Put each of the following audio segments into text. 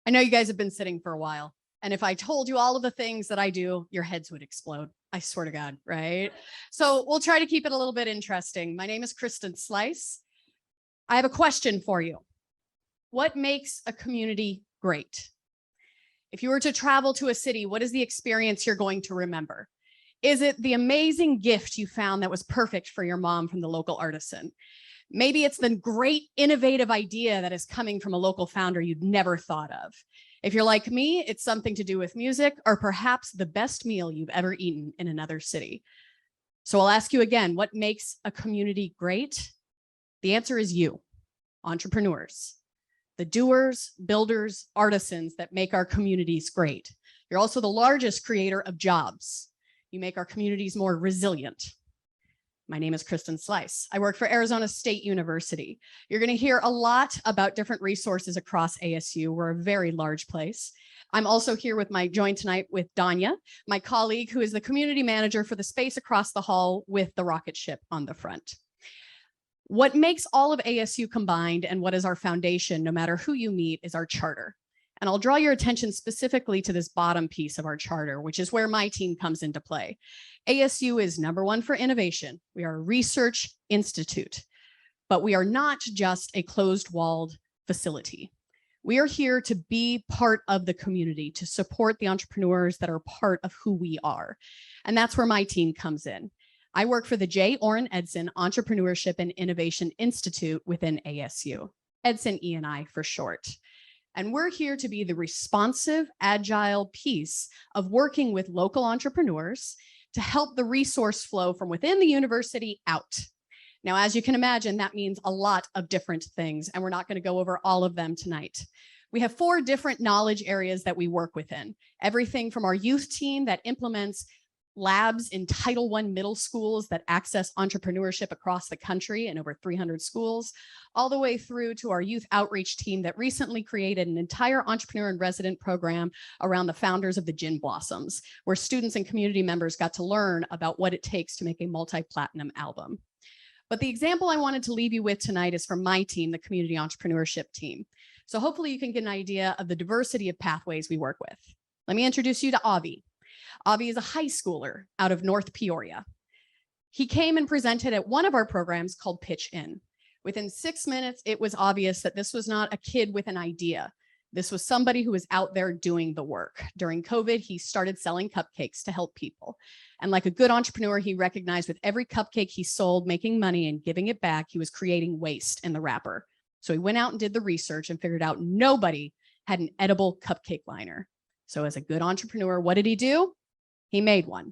I know you guys have been sitting for a while. And if I told you all of the things that I do, your heads would explode. I swear to God, right? So we'll try to keep it a little bit interesting. My name is Kristin Slice. I have a question for you. What makes a community great? If you were to travel to a city, what is the experience you're going to remember? Is it the amazing gift you found that was perfect for your mom from the local artisan? Maybe it's the great innovative idea that is coming from a local founder you'd never thought of. If you're like me, it's something to do with music or perhaps the best meal you've ever eaten in another city. So I'll ask you again, what makes a community great? The answer is you, entrepreneurs, the doers, builders, artisans that make our communities great. You're also the largest creator of jobs. You make our communities more resilient. My name is Kristin Slice. I work for Arizona State University. You're going to hear a lot about different resources across ASU. We're a very large place. I'm also here joined tonight with Danya, my colleague, who is the community manager for the space across the hall with the rocket ship on the front. What makes all of ASU combined and what is our foundation, no matter who you meet, is our charter. And I'll draw your attention specifically to this bottom piece of our charter, which is where my team comes into play. ASU is #1 for innovation. We are a research institute, but we are not just a closed-walled facility. We are here to be part of the community, to support the entrepreneurs that are part of who we are. And that's where my team comes in. I work for the J. Orrin Edson Entrepreneurship and Innovation Institute within ASU, Edson E&I for short. And we're here to be the responsive, agile piece of working with local entrepreneurs to help the resource flow from within the university out. Now, as you can imagine, that means a lot of different things, and we're not going to go over all of them tonight. We have 4 different knowledge areas that we work within. Everything from our youth team that implements labs in Title I middle schools that access entrepreneurship across the country in over 300 schools, all the way through to our youth outreach team that recently created an entire entrepreneur and resident program around the founders of the Gin Blossoms, where students and community members got to learn about what it takes to make a multi-platinum album. But the example I wanted to leave you with tonight is from my team, the community entrepreneurship team. So hopefully you can get an idea of the diversity of pathways we work with. Let me introduce you to Avi. Avi is a high schooler out of North Peoria. He came and presented at one of our programs called Pitch In. Within 6 minutes, it was obvious that this was not a kid with an idea. This was somebody who was out there doing the work. During COVID, he started selling cupcakes to help people. And like a good entrepreneur, he recognized with every cupcake he sold, making money and giving it back, he was creating waste in the wrapper. So he went out and did the research and figured out nobody had an edible cupcake liner. So as a good entrepreneur, what did he do? He made one,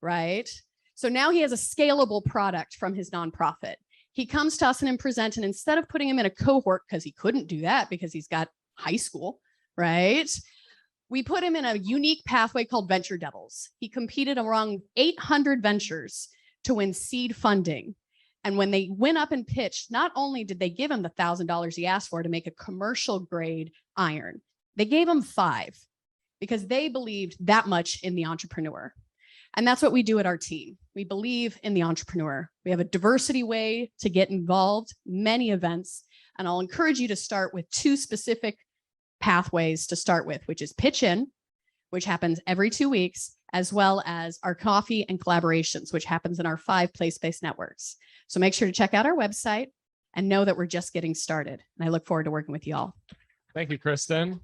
right? So now he has a scalable product from his nonprofit. He comes to us and presents, and instead of putting him in a cohort, because he couldn't do that because he's got high school, right? We put him in a unique pathway called Venture Devils. He competed around 800 ventures to win seed funding. And when they went up and pitched, not only did they give him the $1,000 he asked for to make a commercial grade iron, they gave him 5 because they believed that much in the entrepreneur. And that's what we do at our team. We believe in the entrepreneur. We have a diversity way to get involved, many events, and I'll encourage you to start with 2 specific pathways to start with, which is Pitch In, which happens every 2 weeks, as well as our coffee and collaborations, which happens in our 5 place-based networks. So make sure to check out our website and know that we're just getting started. And I look forward to working with you all. Thank you, Kristin.